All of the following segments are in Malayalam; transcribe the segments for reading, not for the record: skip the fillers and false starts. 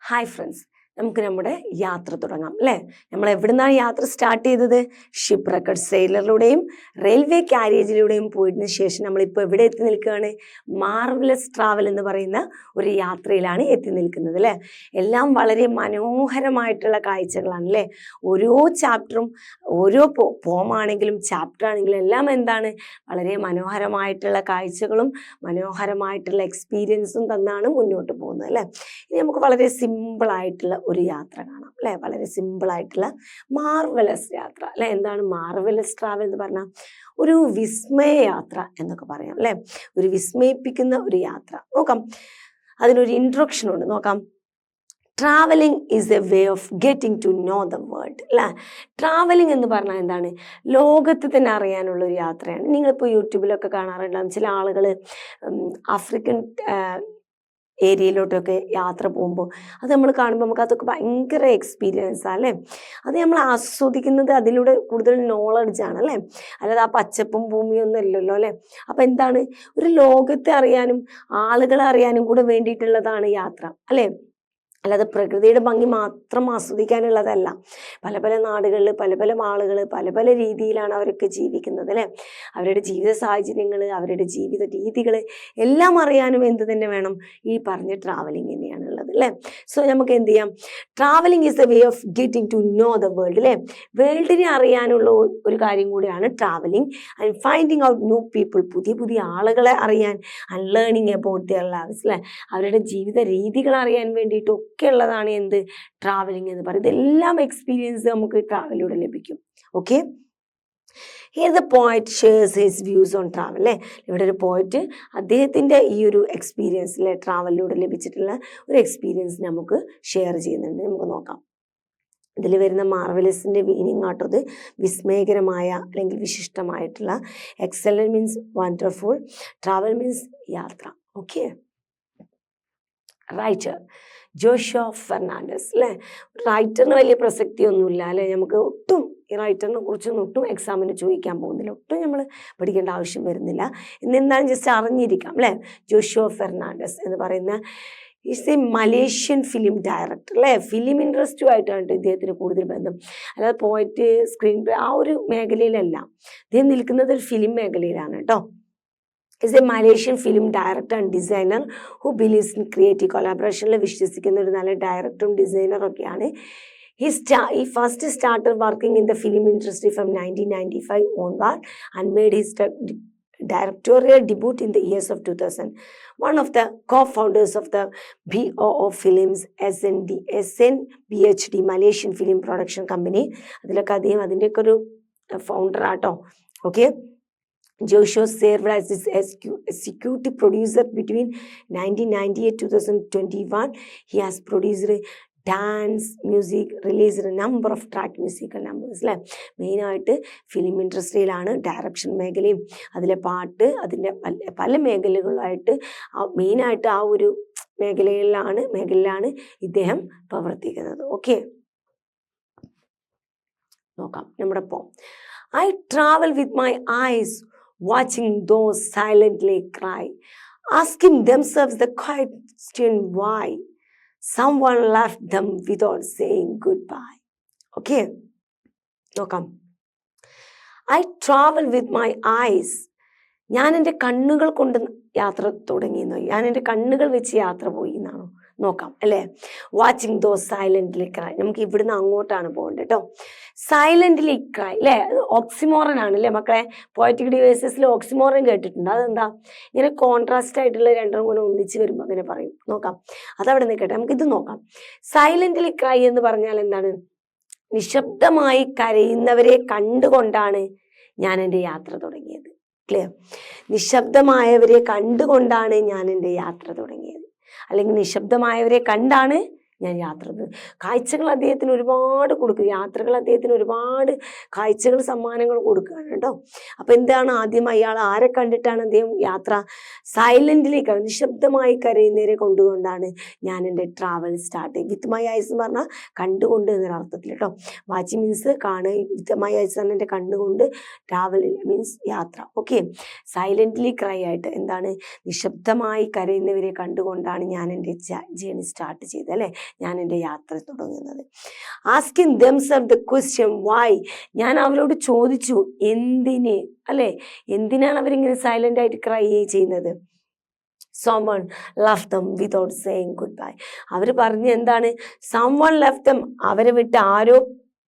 ഹായ് ഫ്രണ്ട്സ്, നമുക്ക് നമ്മുടെ യാത്ര തുടങ്ങാം അല്ലേ. നമ്മൾ എവിടുന്നാണ് യാത്ര സ്റ്റാർട്ട് ചെയ്തത്? ഷിപ്പ് റെക്കഡ് സെയിലറിലൂടെയും റെയിൽവേ കാരേജിലൂടെയും പോയതിനു ശേഷം നമ്മളിപ്പോൾ എവിടെ എത്തി നിൽക്കുകയാണ്? മാർവലസ് ട്രാവൽ എന്ന് പറയുന്ന ഒരു യാത്രയിലാണ് എത്തി നിൽക്കുന്നത് അല്ലേ. എല്ലാം വളരെ മനോഹരമായിട്ടുള്ള കാഴ്ചകളാണ് അല്ലേ. ഓരോ ചാപ്റ്ററും ഓരോ പോമാണെങ്കിലും ചാപ്റ്റർ ആണെങ്കിലും എല്ലാം എന്താണ്, വളരെ മനോഹരമായിട്ടുള്ള കാഴ്ചകളും മനോഹരമായിട്ടുള്ള എക്സ്പീരിയൻസും തന്നാണ് മുന്നോട്ട് പോകുന്നത് അല്ലേ. ഇനി നമുക്ക് വളരെ സിമ്പിളായിട്ടുള്ള ഒരു യാത്ര കാണാം അല്ലേ. വളരെ സിമ്പിളായിട്ടുള്ള മാർവലസ് യാത്ര അല്ലെ. എന്താണ് മാർവലസ് ട്രാവൽ എന്ന് പറഞ്ഞാൽ? ഒരു വിസ്മയ യാത്ര എന്നൊക്കെ പറയാം അല്ലെ. ഒരു വിസ്മയിപ്പിക്കുന്ന ഒരു യാത്ര. നോക്കാം, അതിനൊരു ഇൻട്രൊഡക്ഷൻ ഉണ്ട്, നോക്കാം. Traveling is a way of getting to know the world അല്ലേ. ട്രാവലിംഗ് എന്ന് പറഞ്ഞാൽ എന്താണ്? ലോകത്ത് തന്നെ അറിയാനുള്ള ഒരു യാത്രയാണ്. നിങ്ങളിപ്പോൾ യൂട്യൂബിലൊക്കെ കാണാറുണ്ടാകും ചില ആളുകൾ ആഫ്രിക്കൻ ഏരിയയിലോട്ടൊക്കെ യാത്ര പോകുമ്പോൾ അത് നമ്മൾ കാണുമ്പോൾ നമുക്ക് അതൊക്കെ ഭയങ്കര എക്സ്പീരിയൻസാണ് അല്ലേ. അത് നമ്മൾ ആസ്വദിക്കുന്നത് അതിലൂടെ കൂടുതൽ നോളജാണ് അല്ലേ. അല്ലാതെ ആ പച്ചപ്പും ഭൂമിയും ഒന്നും അല്ലല്ലോ അല്ലേ. അപ്പം എന്താണ്, ഒരു ലോകത്തെ അറിയാനും ആളുകളെ അറിയാനും കൂടെ വേണ്ടിയിട്ടുള്ളതാണ് യാത്ര അല്ലേ. അല്ലാതെ പ്രകൃതിയുടെ ഭംഗി മാത്രം ആസ്വദിക്കാനുള്ളതല്ല. പല പല നാടുകളിൽ പല പല ആളുകൾ പല പല രീതിയിലാണ് അവരൊക്കെ ജീവിക്കുന്നത് അല്ലേ. അവരുടെ ജീവിത സാഹചര്യങ്ങൾ, അവരുടെ ജീവിത രീതികൾ എല്ലാം അറിയാനും എന്ത് തന്നെ വേണം? ഈ പറഞ്ഞ ട്രാവലിംഗ് തന്നെയാണ് ഉള്ളത് അല്ലേ. സോ നമുക്ക് എന്ത് ചെയ്യാം? Traveling is a way of getting to know the world അല്ലേ. വേൾഡിനെ അറിയാനുള്ള ഒരു കാര്യം കൂടിയാണ് traveling. And finding out new people, പുതിയ പുതിയ ആളുകളെ അറിയാൻ. And learning about their lives അല്ലേ. അവരുടെ ജീവിത രീതികൾ അറിയാൻ വേണ്ടിയിട്ടും ഒക്കെ ഉള്ളതാണ് എന്ത്? ട്രാവലിംഗ് എന്ന് പറയുന്നത്. ഇതെല്ലാം എക്സ്പീരിയൻസ് നമുക്ക് ട്രാവലിലൂടെ ലഭിക്കും. Okay, here the poet shares his views on travel അല്ലേ. ഇവിടെ ഒരു പോയറ്റ് അദ്ദേഹത്തിൻ്റെ ഈ ഒരു എക്സ്പീരിയൻസിലെ ട്രാവലിലൂടെ ലഭിച്ചിട്ടുള്ള ഒരു എക്സ്പീരിയൻസ് നമുക്ക് ഷെയർ ചെയ്യുന്നുണ്ട്. നമുക്ക് നോക്കാം. ഇതിൽ വരുന്ന മാർവലസിൻ്റെ മീനിങ് ആട്ടോ അത് വിസ്മയകരമായ അല്ലെങ്കിൽ വിശിഷ്ടമായിട്ടുള്ള. Excellent means wonderful, travel means യാത്ര. ഓക്കെ, റൈറ്റർ ജോഷുവ ഫെർണാണ്ടസ് അല്ലേ. റൈറ്ററിന് വലിയ പ്രസക്തിയൊന്നുമില്ല അല്ലേ. നമുക്ക് ഒട്ടും ഈ റൈറ്ററിനെ കുറിച്ചൊന്നും ഒട്ടും എക്സാമിന് ചോദിക്കാൻ പോകുന്നില്ല, ഒട്ടും നമ്മൾ പഠിക്കേണ്ട ആവശ്യം വരുന്നില്ല. ഇന്നെന്തായാലും ജസ്റ്റ് അറിഞ്ഞിരിക്കാം അല്ലേ. ജോഷുവ ഫെർണാണ്ടസ് എന്ന് പറയുന്ന is A Malaysian film director അല്ലേ. ഫിലിം ഇൻഡസ്ട്രിയുമായിട്ടാണ് ഇദ്ദേഹത്തിന് കൂടുതൽ ബന്ധം. അല്ലാതെ പോയിട്ട് സ്ക്രീൻ പ്ലേ ആ ഒരു മേഖലയിലല്ല. ഇദ്ദേഹം നിൽക്കുന്നത് ഒരു ഫിലിം മേഖലയിലാണ് കേട്ടോ. is a Malaysian film director and designer who believes in creative collaboration. വിശ്വസിക്കുന്ന ഒരു നല്ല ഡയറക്ടറും ഡിസൈനറും ഒക്കെയാണ്. He first started working in the film industry from 1995 onward and made his directorial debut in the years of 2000. One of the co-founders of the BOO Films SNBHD Malaysian Film Production Company. അതിലൊക്കെ അദ്ദേഹം അതിൻ്റെയൊക്കെ ഒരു ഫൗണ്ടർ ആട്ടോ. Okay, Joshua served as his executive producer between 1998 to 2021. He has produced dance music, released number of track musical numbers അല്ലേ. മെയിനായിട്ട് ഫിലിം ഇൻഡസ്ട്രിയിലാണ്, ഡയറക്ഷൻ മേഖലയും അതിലെ പാട്ട്, അതിൻ്റെ പല മേഖലകളായിട്ട് മെയിനായിട്ട് ആ ഒരു മേഖലയിലാണ് ഇദ്ദേഹം പ്രവർത്തിക്കുന്നത്. ഓക്കെ, നോക്കാം നമ്മുടെ പോം. I travel with my eyes, watching those silently cry, asking themselves the question why. Someone left them without saying goodbye. Okay, നോക്കാം. I travel with my eyes. ഞാൻ എൻ്റെ കണ്ണുകൾ കൊണ്ട് യാത്ര തുടങ്ങിയെന്നോ, ഞാൻ എൻ്റെ കണ്ണുകൾ വെച്ച് യാത്ര പോയി എന്നാണോ? നോക്കാം അല്ലേ. വാച്ചിങ് ദോ സൈലൻ്റ്ലി ക്രൈ, നമുക്ക് ഇവിടുന്ന് അങ്ങോട്ടാണ് പോകേണ്ടത് കേട്ടോ. സൈലൻ്റ്ലി ക്രൈ അല്ലേ, അത് ഓക്സിമോറൻ ആണ് അല്ലേ മക്കളെ. പോയറ്റിക് ഡിവൈസസിൽ ഓക്സിമോറൻ കേട്ടിട്ടുണ്ട്. അതെന്താ? ഇങ്ങനെ കോൺട്രാസ്റ്റ് ആയിട്ടുള്ള രണ്ടും കൂടെ ഒന്നിച്ച് വരുമ്പോൾ അങ്ങനെ പറയും. നോക്കാം, അതവിടെ നിൽക്കട്ടെ, നമുക്കിത് നോക്കാം. സൈലൻ്റ്ലി ക്രൈ എന്ന് പറഞ്ഞാൽ എന്താണ്? നിശബ്ദമായി കരയുന്നവരെ കണ്ടുകൊണ്ടാണ് ഞാൻ എൻ്റെ യാത്ര തുടങ്ങിയത്. ക്ലിയർ? നിശബ്ദമായവരെ കണ്ടുകൊണ്ടാണ് ഞാൻ എൻ്റെ യാത്ര തുടങ്ങിയത്, അല്ലെങ്കിൽ നിശബ്ദമായവരെ കണ്ടാണ് ഞാൻ യാത്ര. കാഴ്ചകൾ അദ്ദേഹത്തിന് ഒരുപാട് കൊടുക്കും, യാത്രകൾ അദ്ദേഹത്തിന് ഒരുപാട് കാഴ്ചകൾ സമ്മാനങ്ങൾ കൊടുക്കുകയാണ് കേട്ടോ. അപ്പം എന്താണ്, ആദ്യം അയാൾ ആരെ കണ്ടിട്ടാണ് അദ്ദേഹം യാത്ര? സൈലൻ്റിലേക്ക്, നിശബ്ദമായി കരയുന്നവരെ കൊണ്ടുകൊണ്ടാണ് ഞാൻ എൻ്റെ ട്രാവൽ സ്റ്റാർട്ട് ചെയ്യും. വിത്ത് മൈ ഐസ് എന്ന് പറഞ്ഞാൽ കണ്ടുകൊണ്ട് എന്നൊരർത്ഥത്തിൽ കേട്ടോ. വാച്ച് മീൻസ് കാണുക, വിത്ത് മൈ ഐസ് ആണ് എൻ്റെ കണ്ണുകൊണ്ട്, ട്രാവൽ മീൻസ് യാത്ര. ഓക്കെ, സൈലൻ്റ്ലി ക്രൈ ആയിട്ട് എന്താണ്? നിശബ്ദമായി കരയുന്നവരെ കണ്ടുകൊണ്ടാണ് ഞാൻ എൻ്റെ ജേണി സ്റ്റാർട്ട് ചെയ്തത് അല്ലേ. ഞാൻ എൻ്റെ യാത്ര തുടങ്ങുന്നത്. ആസ്കിങ് ദെംസെൽഫ് ദ ക്വസ്റ്റ്യൻ വൈ, ഞാൻ അവരോട് ചോദിച്ചു എന്തിന്, അല്ലേ, എന്തിനാണ് അവരിങ്ങനെ സൈലൻ്റ് ആയിട്ട് ക്രൈ ചെയ്യുന്നത്. someone left them without saying goodbye. അവർ പറഞ്ഞ എന്താണ്, someone left them, അവരെ വിട്ട് ആരോ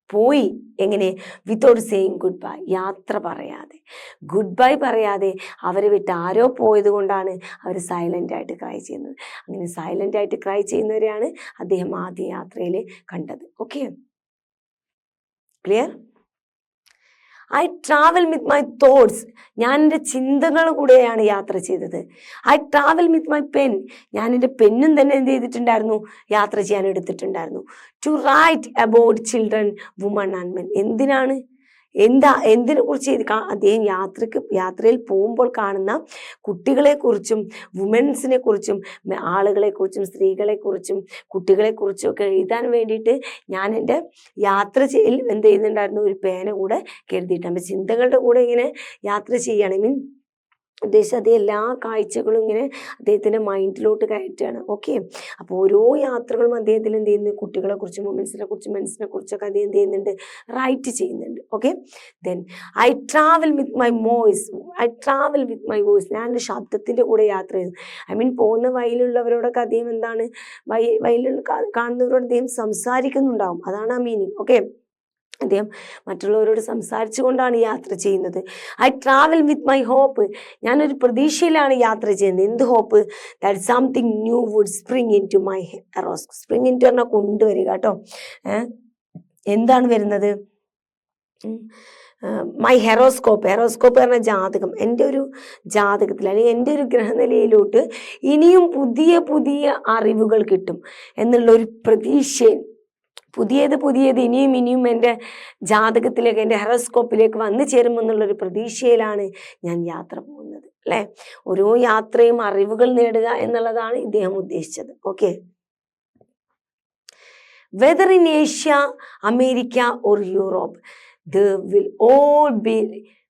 പോയി, എങ്ങനെ, വിത്തൗട്ട് സെയിങ് ഗുഡ് ബൈ, യാത്ര പറയാതെ, ഗുഡ് ബൈ പറയാതെ അവരെ വിട്ട് ആരോ പോയത് കൊണ്ടാണ് അവർ സൈലൻ്റ് ആയിട്ട് ക്രൈ ചെയ്യുന്നത്. അങ്ങനെ സൈലൻ്റ് ആയിട്ട് ക്രൈ ചെയ്യുന്നവരെയാണ് അദ്ദേഹം ആദ്യ യാത്രയിൽ കണ്ടത്. Okay, clear? I travel with my thoughts, ഞാൻ എൻ്റെ ചിന്തകൾ കൂടെയാണ് യാത്ര ചെയ്തത്. I travel with my pen, ഞാൻ എൻ്റെ പെന്നും തന്നെ എന്ത് ചെയ്തിട്ടുണ്ടായിരുന്നു, യാത്ര ചെയ്യാൻ എടുത്തിട്ടുണ്ടായിരുന്നു. To write about children, women and men, എന്തിനാണ്, എന്തിനെ കുറിച്ച് അദ്ദേഹം യാത്രയിൽ പോകുമ്പോൾ കാണുന്ന കുട്ടികളെക്കുറിച്ചും വുമൻസിനെ കുറിച്ചും ആളുകളെക്കുറിച്ചും സ്ത്രീകളെക്കുറിച്ചും കുട്ടികളെക്കുറിച്ചും ഒക്കെ എഴുതാൻ വേണ്ടിയിട്ട് ഞാൻ എൻ്റെ യാത്രയിൽ എന്ത് ചെയ്യുന്നുണ്ടായിരുന്നു, ഒരു പേന കൂടെ കരുതിയിട്ട് നമ്മുടെ ചിന്തകളുടെ കൂടെ ഇങ്ങനെ യാത്ര ചെയ്യണം. ഉദ്ദേശിച്ച് അത് എല്ലാ കാഴ്ചകളും ഇങ്ങനെ അദ്ദേഹത്തിൻ്റെ മൈൻഡിലോട്ട് കയറ്റുകയാണ്. ഓക്കെ, അപ്പോൾ ഓരോ യാത്രകളും അദ്ദേഹത്തിൽ എന്ത് ചെയ്യുന്നു, കുട്ടികളെക്കുറിച്ചും വുമൻസിനെ കുറിച്ചും മെൻസിനെ കുറിച്ചൊക്കെ അദ്ദേഹം എന്ത് ചെയ്യുന്നുണ്ട്, റൈറ്റ് ചെയ്യുന്നുണ്ട്. Okay, then I travel with my voice, ഞാൻ എൻ്റെ ശബ്ദത്തിൻ്റെ കൂടെ യാത്ര ചെയ്തു. പോകുന്ന വഴിയിലുള്ളവരോടൊക്കെ അദ്ദേഹം എന്താണ്, വഴിയിലുള്ള കാണുന്നവരോട് അദ്ദേഹം സംസാരിക്കുന്നുണ്ടാവും, അതാണ് ആ മീനിങ്. ഓക്കെ, അദ്ദേഹം മറ്റുള്ളവരോട് സംസാരിച്ചു കൊണ്ടാണ് യാത്ര ചെയ്യുന്നത്. I travel with my hope, ഞാനൊരു പ്രതീക്ഷയിലാണ് യാത്ര ചെയ്യുന്നത്. എന്ത് hope? That something new would spring into my horoscope. Spring into പറഞ്ഞാൽ കൊണ്ടുവരിക കേട്ടോ. എന്താണ് വരുന്നത്? മൈ ഹെറോസ്കോപ്പ് പറഞ്ഞ ജാതകം, എൻ്റെ ഒരു ജാതകത്തിൽ അല്ലെങ്കിൽ എൻ്റെ ഒരു ഗ്രഹനിലയിലോട്ട് ഇനിയും പുതിയ പുതിയ അറിവുകൾ കിട്ടും എന്നുള്ളൊരു പ്രതീക്ഷയിൽ, പുതിയത് ഇനിയും എൻ്റെ ജാതകത്തിലേക്ക്, എൻ്റെ ഹെറോസ്കോപ്പിലേക്ക് വന്നു ചേരുമെന്നുള്ളൊരു പ്രതീക്ഷയിലാണ് ഞാൻ യാത്ര പോകുന്നത്, അല്ലേ. ഓരോ യാത്രയും അറിവുകൾ നേടുക എന്നുള്ളതാണ് ഇദ്ദേഹം ഉദ്ദേശിച്ചത്. Okay, whether in Asia, America or Europe, there will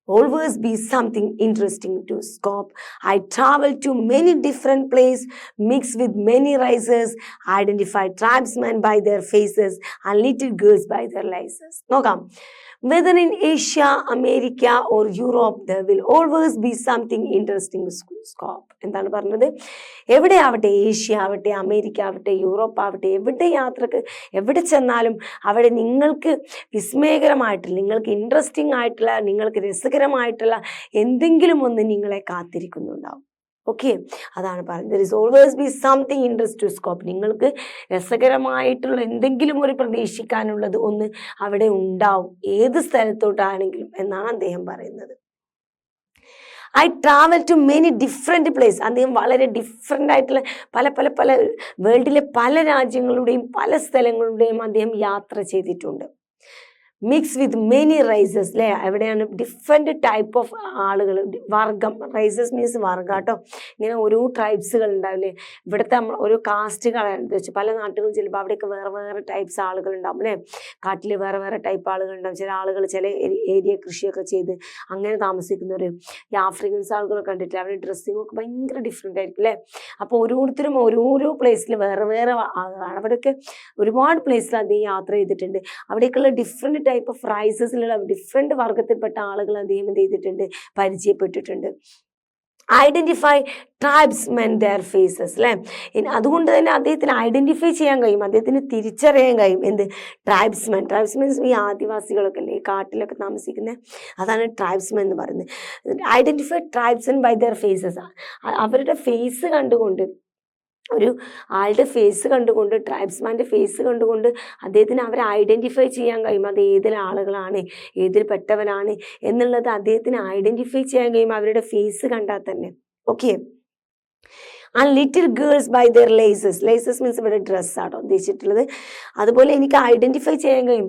always be something interesting to scope. I travel to many different places, mixed with many races, identify tribesmen by their faces and little girls by their laces. നോക്കാം, whether in Asia, America or Europe, there will always be something interesting to scope. എന്താണ് പറഞ്ഞത്? എവിടെ ആവട്ടെ, ഏഷ്യ ആവട്ടെ, അമേരിക്ക ആവട്ടെ, യൂറോപ്പ് ആവട്ടെ, എവിടെ ചെന്നാലും അവിടെ നിങ്ങൾക്ക് വിസ്മയകരമായിട്ടുള്ള, നിങ്ങൾക്ക് ഇൻട്രസ്റ്റിംഗ് ആയിട്ടുള്ള, നിങ്ങൾക്ക് രസകരമായിട്ടുള്ള എന്തെങ്കിലും ഒന്ന് നിങ്ങളെ കാത്തിരിക്കുന്നുണ്ടാവും. ഓക്കെ, അതാണ് പറയുന്നത്. There is always be something interest to scope, നിങ്ങൾക്ക് രസകരമായിട്ടുള്ള എന്തെങ്കിലും ഒരു പ്രതീക്ഷിക്കാനുള്ളത് ഒന്ന് അവിടെ ഉണ്ടാവും, ഏത് സ്ഥലത്തോട്ടാണെങ്കിലും എന്നാണ് അദ്ദേഹം പറയുന്നത്. I travel to many different place, അദ്ദേഹം വളരെ ഡിഫറെൻ്റ് ആയിട്ടുള്ള പല വേൾഡിലെ പല രാജ്യങ്ങളുടെയും പല സ്ഥലങ്ങളുടെയും അദ്ദേഹം യാത്ര ചെയ്തിട്ടുണ്ട്. മിക്സ് വിത്ത് മെനി റൈസസ്, അല്ലേ, എവിടെയാണ് ഡിഫറെൻറ്റ് ടൈപ്പ് ഓഫ് ആളുകൾ, വർഗം, റൈസസ് മീൻസ് വർഗം കേട്ടോ. ഇങ്ങനെ ഓരോ ട്രൈബ്സുകൾ ഉണ്ടാവില്ലേ, ഇവിടുത്തെ ഓരോ കാസ്റ്റുകളാണ് വെച്ച് പല നാട്ടുകളും ചിലപ്പോൾ അവിടെയൊക്കെ വേറെ ടൈപ്സ് ആളുകൾ ഉണ്ടാവും, അല്ലേ. കാട്ടിൽ വേറെ ടൈപ്പ് ആളുകൾ ഉണ്ടാവും. ചില ആളുകൾ ചില ഏരിയ കൃഷിയൊക്കെ ചെയ്ത് അങ്ങനെ താമസിക്കുന്നവർ, ഈ ആഫ്രിക്കൻസ് ആളുകളൊക്കെ കണ്ടിട്ട് അവരുടെ ഡ്രസ്സിങ്ങൊക്കെ ഭയങ്കര ഡിഫറെൻ്റ് ആയിരിക്കും, അല്ലേ. അപ്പോൾ ഓരോരുത്തരും ഓരോരോ പ്ലേസിൽ വേറെ ആളുകളാണ്. അവിടെയൊക്കെ ഒരുപാട് പ്ലേസിൽ അദ്ദേഹം യാത്ര ചെയ്തിട്ടുണ്ട്. അവിടേക്കുള്ള ഡിഫറെൻറ്റ് ടൈപ്പ് ഓഫ് റൈസസിലുള്ള ഡിഫറെൻറ്റ് വർഗത്തിൽപ്പെട്ട ആളുകൾ അദ്ദേഹം എന്ത് ചെയ്തിട്ടുണ്ട്, പരിചയപ്പെട്ടിട്ടുണ്ട്. ഐഡൻറ്റിഫൈ ട്രൈബ്സ്മെൻ ദെയർ ഫേസസ്, അല്ലേ. അതുകൊണ്ട് തന്നെ അദ്ദേഹത്തിന് ഐഡൻറ്റിഫൈ ചെയ്യാൻ കഴിയും, അദ്ദേഹത്തിന് തിരിച്ചറിയാൻ കഴിയും. എന്ത്? ട്രൈബ്സ്മെൻ മീൻസ് ഈ ആദിവാസികളൊക്കെ അല്ലേ, ഈ കാട്ടിലൊക്കെ താമസിക്കുന്നത്, അതാണ് ട്രൈബ്സ്മെൻ എന്ന് പറയുന്നത്. Identify tribesmen by there faces, അവരുടെ ഫേസ് കണ്ടുകൊണ്ട്, ഒരു ആളുടെ ഫേസ് കണ്ടുകൊണ്ട്, ട്രൈബ്സ്മാൻ്റെ ഫേസ് കണ്ടുകൊണ്ട് അദ്ദേഹത്തിന് അവരെ ഐഡൻറ്റിഫൈ ചെയ്യാൻ കഴിയും. അത് ഏതിൽ ആളുകളാണ്, ഏതിൽ പെട്ടവനാണ് എന്നുള്ളത് അദ്ദേഹത്തിന് ഐഡൻറ്റിഫൈ ചെയ്യാൻ കഴിയും അവരുടെ ഫേസ് കണ്ടാൽ തന്നെ. Okay, and little girls by their laces means ഇവിടെ ഡ്രസ്സാട്ടോ ഉദ്ദേശിച്ചിട്ടുള്ളത്. അതുപോലെ എനിക്ക് ഐഡൻറ്റിഫൈ ചെയ്യാൻ കഴിയും,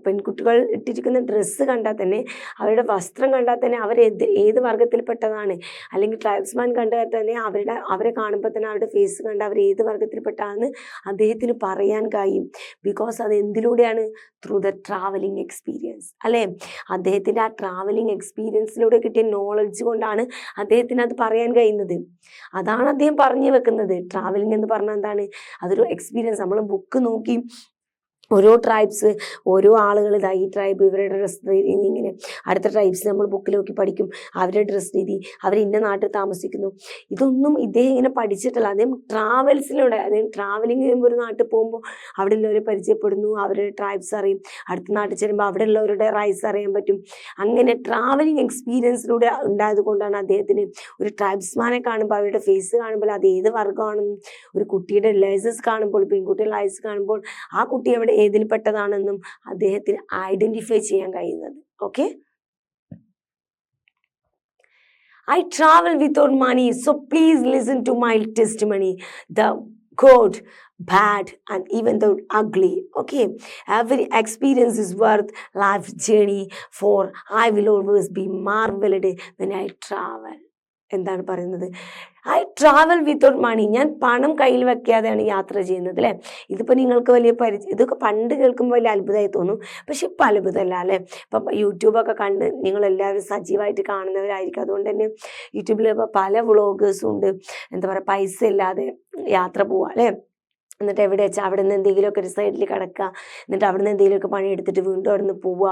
പെൺകുട്ടികൾ ഇട്ടിരിക്കുന്ന ഡ്രസ്സ് കണ്ടാൽ തന്നെ, അവരുടെ വസ്ത്രം കണ്ടാൽ തന്നെ അവർ ഏത് വർഗത്തിൽപ്പെട്ടതാണ്, അല്ലെങ്കിൽ ട്രൈബ്സ്മാൻ കണ്ടാൽ തന്നെ അവരെ കാണുമ്പോൾ തന്നെ അവരുടെ ഫേസ് കണ്ട് അവർ ഏത് വർഗത്തിൽപ്പെട്ടാണെന്ന് അദ്ദേഹത്തിന് പറയാൻ കഴിയും. ബിക്കോസ് അത് എന്തിലൂടെയാണ്? ത്രൂ ദ ട്രാവലിംഗ് എക്സ്പീരിയൻസ്, അല്ലേ. അദ്ദേഹത്തിൻ്റെ ആ ട്രാവലിംഗ് എക്സ്പീരിയൻസിലൂടെ കിട്ടിയ നോളജ് കൊണ്ടാണ് അദ്ദേഹത്തിന് അത് പറയാൻ കഴിയുന്നത്. അതാണ് അദ്ദേഹം അദ്ദേഹം പറഞ്ഞു വെക്കുന്നത് ട്രാവലിംഗ് എന്ന് പറഞ്ഞാൽ എന്താണ്, അതൊരു എക്സ്പീരിയൻസ്. നമ്മൾ ബുക്ക് നോക്കി ഓരോ ട്രൈബ്സ്, ഓരോ ആളുകൾ, ഇതാ ഈ ട്രൈബ് ഇവരുടെ ഡ്രസ് രീതി, ഇങ്ങനെ അടുത്ത ട്രൈബ്സ് നമ്മൾ ബുക്കിൽ നോക്കി പഠിക്കും, അവരുടെ ഡ്രസ് രീതി, അവർ ഇന്ന നാട്ടിൽ താമസിക്കുന്നു. ഇതൊന്നും ഇദ്ദേഹം ഇങ്ങനെ പഠിച്ചിട്ടല്ല, അദ്ദേഹം ട്രാവൽസിലൂടെ, അദ്ദേഹം ട്രാവലിംഗ് ചെയ്യുമ്പോൾ ഒരു നാട്ടിൽ പോകുമ്പോൾ അവിടെ ഉള്ളവരെ പരിചയപ്പെടുന്നു, അവരുടെ ട്രൈബ്സ് അറിയും, അടുത്ത നാട്ടിൽ ചെല്ലുമ്പോൾ അവിടെ ഉള്ളവരുടെ റൈറ്റ്സ് അറിയാൻ പറ്റും. അങ്ങനെ ട്രാവലിംഗ് എക്സ്പീരിയൻസിലൂടെ ഉണ്ടായത് കൊണ്ടാണ് അദ്ദേഹത്തിന് ഒരു ട്രൈബ്സ്മാനെ കാണുമ്പോൾ അവരുടെ ഫേസ് കാണുമ്പോൾ അത് ഏത് വർഗ്ഗമാണെന്നും, ഒരു കുട്ടിയുടെ ലൈസൻസ് കാണുമ്പോൾ, പെൺകുട്ടിയുടെ ലൈസൻസ് കാണുമ്പോൾ ആ കുട്ടി അവിടെ ഏതിൽപ്പെട്ടതാണെന്നും അദ്ദേഹത്തിന് ഐഡന്റിഫൈ ചെയ്യാൻ കഴിയുന്നത്. Okay, I travel without money, so please listen to my testimony, the good, bad, and even the ugly. Okay, every experience is worth life's journey, for I will always be marveled when I travel. എന്താണ് പറയുന്നത്? ഐ ട്രാവൽ വിത്തൗട്ട് മണി, ഞാൻ പണം കയ്യിൽ വെക്കാതെയാണ് യാത്ര ചെയ്യുന്നത്, അല്ലേ? ഇതിപ്പോൾ നിങ്ങൾക്ക് വലിയ ഇതൊക്കെ പണ്ട് കേൾക്കുമ്പോൾ വലിയ അത്ഭുതമായി തോന്നും, പക്ഷെ ഇപ്പം അത്ഭുതമല്ല, അല്ലേ? ഇപ്പം യൂട്യൂബൊക്കെ കണ്ട് നിങ്ങളെല്ലാവരും സജീവമായിട്ട് കാണുന്നവരായിരിക്കും. അതുകൊണ്ട് തന്നെ യൂട്യൂബിൽ ഇപ്പോൾ പല വ്ളോഗേഴ്സും ഉണ്ട്, എന്താ പറയുക, പൈസ ഇല്ലാതെ യാത്ര പോവുക, അല്ലേ? എന്നിട്ട് എവിടെ വെച്ചാൽ അവിടെ നിന്ന് എന്തെങ്കിലുമൊക്കെ ഒരു സൈഡിൽ കിടക്കുക, എന്നിട്ട് അവിടെ നിന്ന് എന്തെങ്കിലുമൊക്കെ പണിയെടുത്തിട്ട് വീണ്ടും അവിടെ നിന്ന് പോവുക.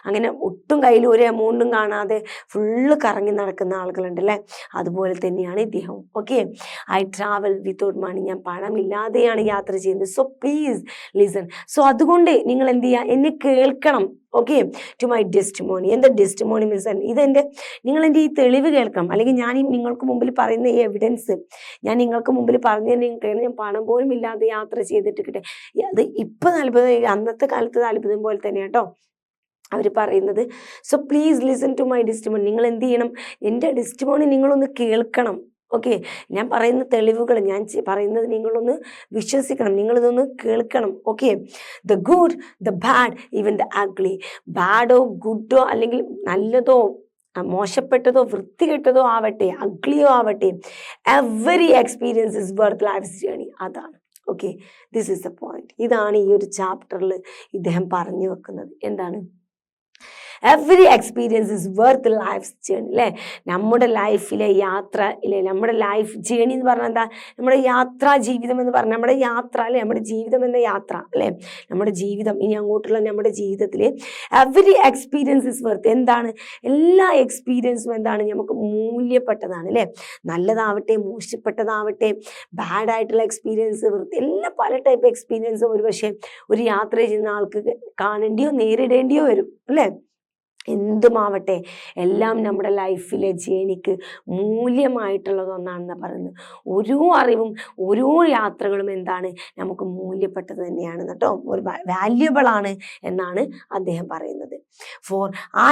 അങ്ങനെ ഒട്ടും കയ്യിൽ ഒരു എമൗണ്ടും കാണാതെ ഫുള്ള് കറങ്ങി നടക്കുന്ന ആളുകളുണ്ടല്ലേ. അതുപോലെ തന്നെയാണ് ഇദ്ദേഹം. Okay, I travel without money, ഞാൻ പണമില്ലാതെയാണ് യാത്ര ചെയ്യുന്നത്. So please listen. സോ അതുകൊണ്ട് നിങ്ങൾ എന്ത് ചെയ്യുക, എന്നെ കേൾക്കണം. Okay, to my testimony. എന്താ ടെസ്റ്റിമോണി മീൻസ്? നിങ്ങൾ എൻ്റെ ഈ തെളിവ് കേൾക്കണം, അല്ലെങ്കിൽ ഞാൻ ഈ നിങ്ങൾക്ക് മുമ്പിൽ പറയുന്ന ഈ എവിഡൻസ് ഞാൻ നിങ്ങൾക്ക് മുമ്പിൽ പറഞ്ഞു തന്നെ. ഞാൻ പണം പോലും ഇല്ലാതെ യാത്ര ചെയ്തിട്ട് കിട്ടെ, അത് ഇപ്പം അത്ഭുതം, അന്നത്തെ കാലത്ത് അത്ഭുതം പോലെ തന്നെ കേട്ടോ അവർ പറയുന്നത്. So please listen to my testimony. നിങ്ങൾ എന്ത് ചെയ്യണം, എൻ്റെ ടെസ്റ്റിമോണി നിങ്ങളൊന്ന് കേൾക്കണം. ഓക്കെ, ഞാൻ പറയുന്ന തെളിവുകൾ, ഞാൻ പറയുന്നത് നിങ്ങളൊന്ന് വിശ്വസിക്കണം, നിങ്ങളിതൊന്ന് കേൾക്കണം. Okay, the good, the bad, even the ugly. ബാഡോ ഗുഡോ അല്ലെങ്കിൽ നല്ലതോ മോശപ്പെട്ടതോ വൃത്തികെട്ടതോ ആവട്ടെ, അഗ്ലിയോ ആവട്ടെ, every experience is worth life's journey. അതാണ്. Okay, this is the point. ഇതാണ് ഈ ഒരു ചാപ്റ്ററിൽ ഇദ്ദേഹം പറഞ്ഞു വെക്കുന്നത്. എന്താണ്? Every experience is worth life journey, അല്ലേ? നമ്മുടെ ലൈഫിലെ യാത്ര, ഇല്ലേ? നമ്മുടെ ലൈഫ് ജേണി എന്ന് പറഞ്ഞാൽ എന്താ? നമ്മുടെ യാത്രാ ജീവിതം എന്ന് പറഞ്ഞാൽ നമ്മുടെ യാത്ര, അല്ലേ? നമ്മുടെ ജീവിതം എന്ന യാത്ര, അല്ലേ? നമ്മുടെ ജീവിതം, ഇനി അങ്ങോട്ടുള്ള നമ്മുടെ ജീവിതത്തിൽ എവറി എക്സ്പീരിയൻസ് ഇസ് വർത്ത്. എന്താണ്? എല്ലാ എക്സ്പീരിയൻസും എന്താണ്? നമുക്ക് മൂല്യപ്പെട്ടതാണ്, അല്ലേ? നല്ലതാവട്ടെ, മോശപ്പെട്ടതാവട്ടെ, ബാഡായിട്ടുള്ള എക്സ്പീരിയൻസ്, എല്ലാം പല ടൈപ്പ് എക്സ്പീരിയൻസും ഒരു പക്ഷേ ഒരു യാത്ര ചെയ്യുന്ന ആൾക്ക് കാണേണ്ടിയോ നേരിടേണ്ടിയോ വരും, അല്ലേ? എന്തുമാവട്ടെ, എല്ലാം നമ്മുടെ ലൈഫിലെ ജേണിക്ക് മൂല്യമായിട്ടുള്ളതൊന്നാണെന്ന് പറയുന്നത്. ഓരോ അറിവും ഓരോ യാത്രകളും എന്താണ്? നമുക്ക് മൂല്യപ്പെട്ടത് തന്നെയാണ് കേട്ടോ, ഒരു വാല്യുബിൾ ആണ് എന്നാണ് അദ്ദേഹം പറയുന്നത്. For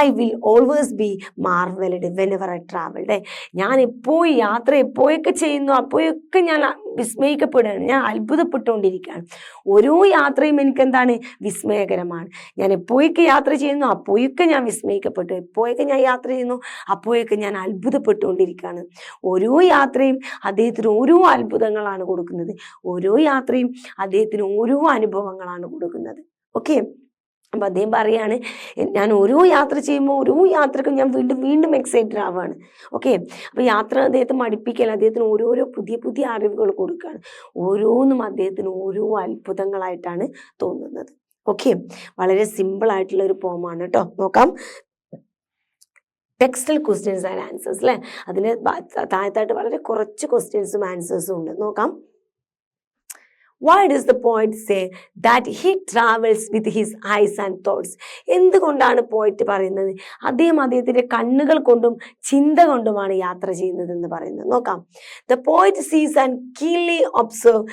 I will always be marveled whenever I traveled. ഞാൻ എപ്പോഴൊക്കെ ചെയ്യുന്നു അപ്പോഴൊക്കെ ഞാൻ വിസ്മയിക്കപ്പെടുകയാണ്, ഞാൻ അത്ഭുതപ്പെട്ടുകൊണ്ടിരിക്കുകയാണ്. ഓരോ യാത്രയും എനിക്കെന്താണ്? വിസ്മയകരമാണ്. ഞാൻ എപ്പോഴൊക്കെ യാത്ര ചെയ്യുന്നു അപ്പോഴൊക്കെ ഞാൻ വിസ്മയിക്കപ്പെട്ടു, എപ്പോഴൊക്കെ ഞാൻ യാത്ര ചെയ്യുന്നു അപ്പോഴൊക്കെ ഞാൻ അത്ഭുതപ്പെട്ടുകൊണ്ടിരിക്കുകയാണ്. ഓരോ യാത്രയും അദ്ദേഹത്തിന് ഓരോ അത്ഭുതങ്ങളാണ് കൊടുക്കുന്നത്, ഓരോ യാത്രയും അദ്ദേഹത്തിന് ഓരോ അനുഭവങ്ങളാണ് കൊടുക്കുന്നത്. ഓക്കെ, അപ്പം അദ്ദേഹം പറയാണ്, ഞാൻ ഓരോ യാത്ര ചെയ്യുമ്പോൾ ഓരോ യാത്രക്കും ഞാൻ വീണ്ടും എക്സൈറ്റഡ് ആവുകയാണ്. ഓക്കെ, അപ്പോൾ യാത്ര അദ്ദേഹത്തെ മടുപ്പിക്കൽ, അദ്ദേഹത്തിന് ഓരോരോ പുതിയ അറിവുകൾ കൊടുക്കുകയാണ്. ഓരോന്നും അദ്ദേഹത്തിന് ഓരോ അത്ഭുതങ്ങളായിട്ടാണ് തോന്നുന്നത്. ഓക്കെ, വളരെ സിമ്പിൾ ആയിട്ടുള്ള ഒരു പോമാണ് കേട്ടോ. നോക്കാം, ടെക്സ്റ്റൽ ക്വസ്റ്റ്യൻസ് ആൻഡ് ആൻസേഴ്സ്, അല്ലേ? അതിന് താഴത്തായിട്ട് വളരെ കുറച്ച് ക്വസ്റ്റ്യൻസും ആൻസേഴ്സും ഉണ്ട്. നോക്കാം. Why does the poet say that he travels with his eyes and thoughts? എന്തുകൊണ്ടാണ് പോയിറ്റ് പറയുന്നത് അദ്ദേഹത്തിന്റെ കണ്ണുകൾ കൊണ്ടും ചിന്ത കൊണ്ടുമാണ് യാത്ര ചെയ്യുന്നത് എന്ന് പറയുന്നത്? നോക്കാം. The poet sees and keenly observe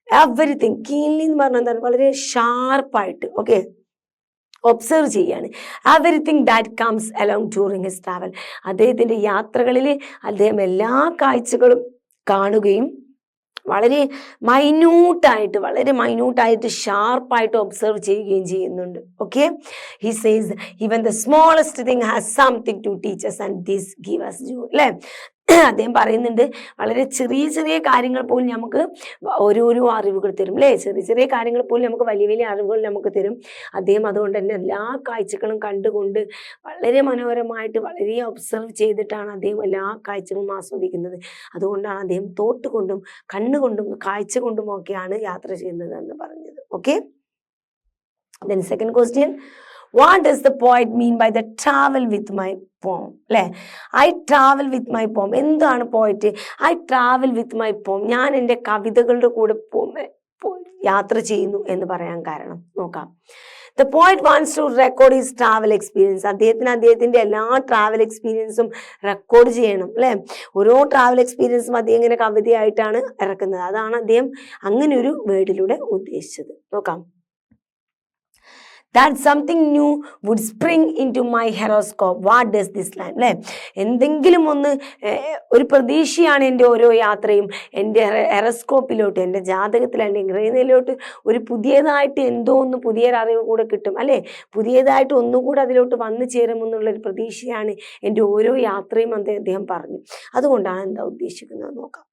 everything. keenly എന്ന് പറഞ്ഞാൽ എന്താണ്? വളരെ ഷാർപ്പായിട്ട്, ഓക്കെ, ഒബ്സർവ് ചെയ്യാണ്. Everything that comes along during his travel. അദ്ദേഹത്തിന്റെ യാത്രകളിൽ അദ്ദേഹം എല്ലാ കാഴ്ചകളും കാണുകയും വളരെ മൈന്യൂട്ടായിട്ട് ഷാർപ്പായിട്ട് ഒബ്സർവ് ചെയ്യുകയും ചെയ്യുന്നുണ്ട്. Okay, he says even the smallest thing has something to teach us and this give us joy, അല്ലേ? അദ്ദേഹം പറയുന്നുണ്ട് വളരെ ചെറിയ ചെറിയ കാര്യങ്ങൾ പോലും നമുക്ക് ഓരോരോ അറിവുകൾ തരും അല്ലേ. ചെറിയ ചെറിയ കാര്യങ്ങൾ പോലും നമുക്ക് വലിയ വലിയ അറിവുകൾ നമുക്ക് തരും അദ്ദേഹം. അതുകൊണ്ട് തന്നെ എല്ലാ കാഴ്ചകളും കണ്ടുകൊണ്ട് വളരെ മനോഹരമായിട്ട് വളരെ ഒബ്സർവ് ചെയ്തിട്ടാണ് അദ്ദേഹം എല്ലാ കാഴ്ചകളും ആസ്വദിക്കുന്നത്. അതുകൊണ്ടാണ് അദ്ദേഹം തോട്ട് കൊണ്ടും കണ്ണുകൊണ്ടും കാഴ്ച കൊണ്ടും ഒക്കെയാണ് യാത്ര ചെയ്യുന്നത് എന്ന് പറഞ്ഞത്. Okay, then second question, what does the poet mean by the travel with my poem? അല്ലേ, ഐ ട്രാവൽ വിത്ത് മൈ പോം. എന്താണ് poet? I travel with my പോം, ഞാൻ എൻ്റെ കവിതകളുടെ കൂടെ യാത്ര ചെയ്യുന്നു എന്ന് പറയാൻ കാരണം നോക്കാം. The poet wants to record his travel experience. അദ്ദേഹത്തിന്റെ എല്ലാ ട്രാവൽ എക്സ്പീരിയൻസും റെക്കോർഡ് ചെയ്യണം അല്ലേ. ഓരോ ട്രാവൽ എക്സ്പീരിയൻസും അദ്ദേഹം ഇങ്ങനെ കവിതയായിട്ടാണ് ഇറക്കുന്നത്. അതാണ് അദ്ദേഹം അങ്ങനെ ഒരു വേർഡിലൂടെ ഉദ്ദേശിച്ചത്. നോക്കാം. That something new would spring into my horoscope. What does this line? അല്ലേ, എന്തെങ്കിലും ഒന്ന് ഒരു പ്രതീക്ഷയാണ് എൻ്റെ ഓരോ യാത്രയും. എൻ്റെ ഹെറോസ്കോപ്പിലോട്ട്, എൻ്റെ ജാതകത്തിൽ, എൻ്റെ ഗ്രഹനിലയിലോട്ട് ഒരു പുതിയതായിട്ട് എന്തോ ഒന്ന് പുതിയൊരറിവ് കൂടെ കിട്ടും അല്ലേ. പുതിയതായിട്ട് ഒന്നുകൂടെ അതിലോട്ട് വന്നു ചേരുമെന്നുള്ളൊരു പ്രതീക്ഷയാണ് എൻ്റെ ഓരോ യാത്രയും അദ്ദേഹം പറഞ്ഞു. അതുകൊണ്ടാണ് എന്താ ഉദ്ദേശിക്കുന്നത് നോക്കാം.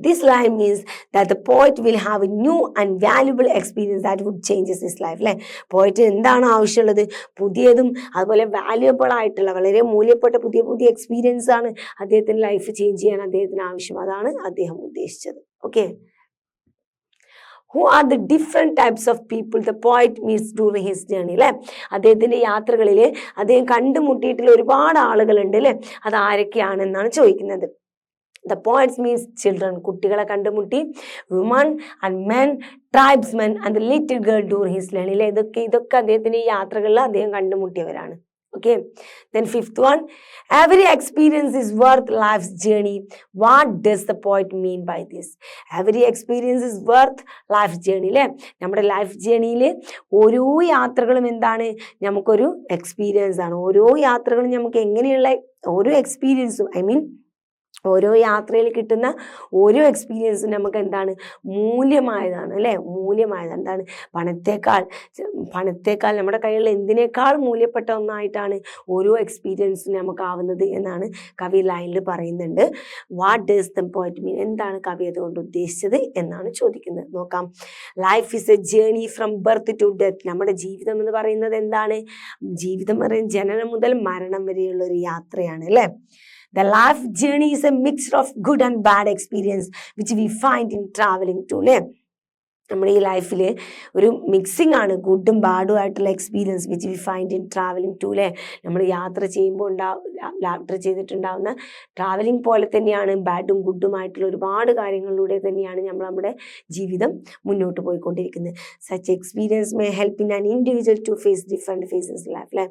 This line means that the poet will have a new and valuable experience that would changes his life. അല്ലേ, പോയിട്ട് എന്താണ് ആവശ്യമുള്ളത്? പുതിയതും അതുപോലെ വാല്യുബിൾ ആയിട്ടുള്ള വളരെ മൂല്യപ്പെട്ട പുതിയ പുതിയ എക്സ്പീരിയൻസ് ആണ് അദ്ദേഹത്തിൻ്റെ ലൈഫ് ചേഞ്ച് ചെയ്യാൻ അദ്ദേഹത്തിന് ആവശ്യം. അതാണ് അദ്ദേഹം ഉദ്ദേശിച്ചത്. Okay, who are the different types of people the poet meets during his journey? അല്ലേ, അദ്ദേഹത്തിൻ്റെ യാത്രകളിൽ അദ്ദേഹം കണ്ടുമുട്ടിയിട്ടുള്ള ഒരുപാട് ആളുകളുണ്ട് അല്ലേ. അത് ആരൊക്കെയാണെന്നാണ് ചോദിക്കുന്നത്. The poets means children, കുട്ടികളെ കണ്ടുമുട്ടി. Women and men, tribesmen and the little girl during his journey. അല്ലേ, ഇതൊക്കെ അദ്ദേഹത്തിന്റെ ഈ യാത്രകളിൽ അദ്ദേഹം കണ്ടുമുട്ടിയവരാണ്. Okay, then fifth one, every experience is worth life's journey. What does the poet mean by this? Every experience is worth life's journey. അല്ലേ, നമ്മുടെ ലൈഫ് ജേണിയിൽ ഓരോ യാത്രകളും എന്താണ്? നമുക്കൊരു എക്സ്പീരിയൻസ് ആണ്. ഓരോ യാത്രകളും നമുക്ക് എങ്ങനെയുള്ള ഓരോ എക്സ്പീരിയൻസും ഓരോ യാത്രയിൽ കിട്ടുന്ന ഓരോ എക്സ്പീരിയൻസും നമുക്ക് എന്താണ്? മൂല്യമായതാണ് അല്ലേ. മൂല്യമായത് എന്താണ്? പണത്തേക്കാൾ നമ്മുടെ കയ്യിൽ എന്തിനേക്കാൾ മൂല്യപ്പെട്ട ഒന്നായിട്ടാണ് ഓരോ എക്സ്പീരിയൻസും നമുക്കാവുന്നത് എന്നാണ് കവി ലൈനിൽ പറയുന്നുണ്ട്. What does the poet mean? എന്താണ് കവി അതുകൊണ്ട് ഉദ്ദേശിച്ചത് എന്നാണ് ചോദിക്കുന്നത്. നോക്കാം. Life is a journey from birth to death. നമ്മുടെ ജീവിതം എന്ന് പറയുന്നത് എന്താണ്? ജീവിതം പറയുന്നത് ജനനം മുതൽ മരണം വരെയുള്ള ഒരു യാത്രയാണ് അല്ലേ. The life journey is a mixture of good and bad experience which we find in traveling too. നമ്മുടെ ഈ ലൈഫിൽ ഒരു മിക്സിംഗ് ആണ് ഗുഡും ബാഡും ആയിട്ടുള്ള experience which we find in traveling too. അല്ലേ, നമ്മൾ യാത്ര ചെയ്യുമ്പോൾ യാത്ര ചെയ്തിട്ടുണ്ടാവുന്ന ട്രാവലിംഗ് പോലെ തന്നെയാണ് ബാഡും ഗുഡുമായിട്ടുള്ള ഒരുപാട് കാര്യങ്ങളിലൂടെ തന്നെയാണ് നമ്മുടെ ജീവിതം മുന്നോട്ട് പോയിക്കൊണ്ടിരിക്കുന്നത്. Such experience may help in an individual to face different phases life. അല്ലേ,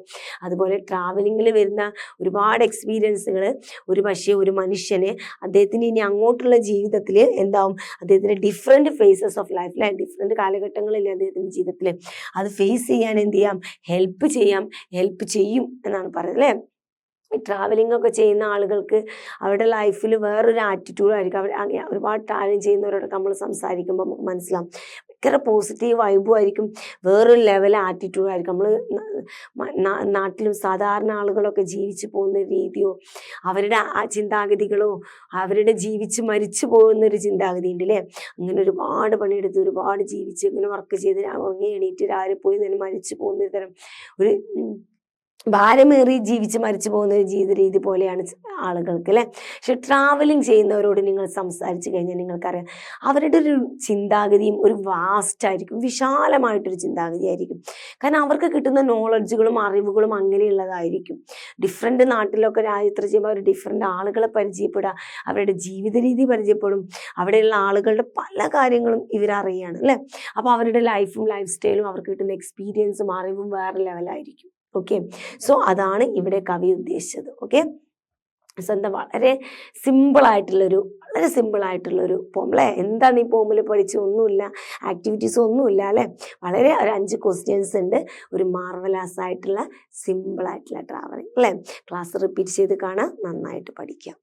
അതുപോലെ ട്രാവലിങ്ങിൽ വരുന്ന ഒരുപാട് എക്സ്പീരിയൻസുകൾ ഒരു പക്ഷേ ഒരു മനുഷ്യന് അദ്ദേഹത്തിന് ഇനി അങ്ങോട്ടുള്ള ജീവിതത്തിൽ എന്താവും? അദ്ദേഹത്തിന് different phases of life, different കാലഘട്ടങ്ങളില്ലേ അദ്ദേഹത്തിൻ്റെ ജീവിതത്തിൽ, അത് ഫേസ് ചെയ്യാൻ എന്ത് ചെയ്യാം? ഹെൽപ്പ് ചെയ്യും എന്നാണ് പറയുന്നത് അല്ലേ. ഈ ട്രാവലിംഗ് ഒക്കെ ചെയ്യുന്ന ആളുകൾക്ക് അവരുടെ ലൈഫിൽ വേറൊരു ആറ്റിറ്റ്യൂഡായിരിക്കും. ഒരുപാട് ട്രാവലിംഗ് ചെയ്യുന്നവരോടൊക്കെ നമ്മൾ സംസാരിക്കുമ്പോൾ നമുക്ക് മനസ്സിലാവും ഭയങ്കര പോസിറ്റീവ് വൈബും ആയിരിക്കും, വേറൊരു ലെവൽ ആറ്റിറ്റ്യൂഡായിരിക്കും. നമ്മൾ നാട്ടിലും സാധാരണ ആളുകളൊക്കെ ജീവിച്ചു പോകുന്ന രീതിയോ അവരുടെ ആ ചിന്താഗതികളോ അവരുടെ ജീവിച്ച് മരിച്ചു പോകുന്നൊരു ചിന്താഗതി ഉണ്ട് അല്ലേ. അങ്ങനെ ഒരുപാട് പണിയെടുത്ത് ഒരുപാട് ജീവിച്ച് ഇങ്ങനെ വർക്ക് ചെയ്ത് ഉറങ്ങി എണീറ്റ് രാവിലെ പോയി തന്നെ മരിച്ചു പോകുന്ന തരം ഒരു ഭാരമേറി ജീവിച്ച് മരിച്ചു പോകുന്ന ഒരു ജീവിത രീതി പോലെയാണ് ആളുകൾക്ക് അല്ലേ. പക്ഷെ ട്രാവലിംഗ് ചെയ്യുന്നവരോട് നിങ്ങൾ സംസാരിച്ച് കഴിഞ്ഞാൽ നിങ്ങൾക്കറിയാം അവരുടെ ഒരു ചിന്താഗതിയും ഒരു വാസ്റ്റായിരിക്കും, വിശാലമായിട്ടൊരു ചിന്താഗതി ആയിരിക്കും. കാരണം അവർക്ക് കിട്ടുന്ന നോളജുകളും അറിവുകളും അങ്ങനെയുള്ളതായിരിക്കും. ഡിഫറെൻറ്റ് നാട്ടിലൊക്കെ യാത്ര ചെയ്യുമ്പോൾ അവർ ഡിഫറെൻ്റ് ആളുകളെ പരിചയപ്പെടുക, അവരുടെ ജീവിത രീതി പരിചയപ്പെടും, അവിടെയുള്ള ആളുകളുടെ പല കാര്യങ്ങളും ഇവരറിയാണ് അല്ലേ. അപ്പോൾ അവരുടെ ലൈഫും ലൈഫ് സ്റ്റൈലും അവർക്ക് കിട്ടുന്ന എക്സ്പീരിയൻസും അറിവും വേറെ ലെവലായിരിക്കും. ഓക്കെ, സോ അതാണ് ഇവിടെ കവി ഉദ്ദേശിച്ചത്. ഓക്കെ, സോ എന്താ വളരെ സിമ്പിളായിട്ടുള്ളൊരു പോം അല്ലേ. എന്താണ് ഈ പോമിൽ പഠിച്ച്? ഒന്നുമില്ല, ആക്ടിവിറ്റീസ് ഒന്നുമില്ല അല്ലേ. വളരെ ഒരു 5 ക്വസ്റ്റ്യൻസ് ഉണ്ട്. ഒരു മാർവലസ് ആയിട്ടുള്ള സിമ്പിളായിട്ടുള്ള ട്രാവലിംഗ് അല്ലേ. ക്ലാസ് റിപ്പീറ്റ് ചെയ്ത് കാണാൻ നന്നായിട്ട് പഠിക്കാം.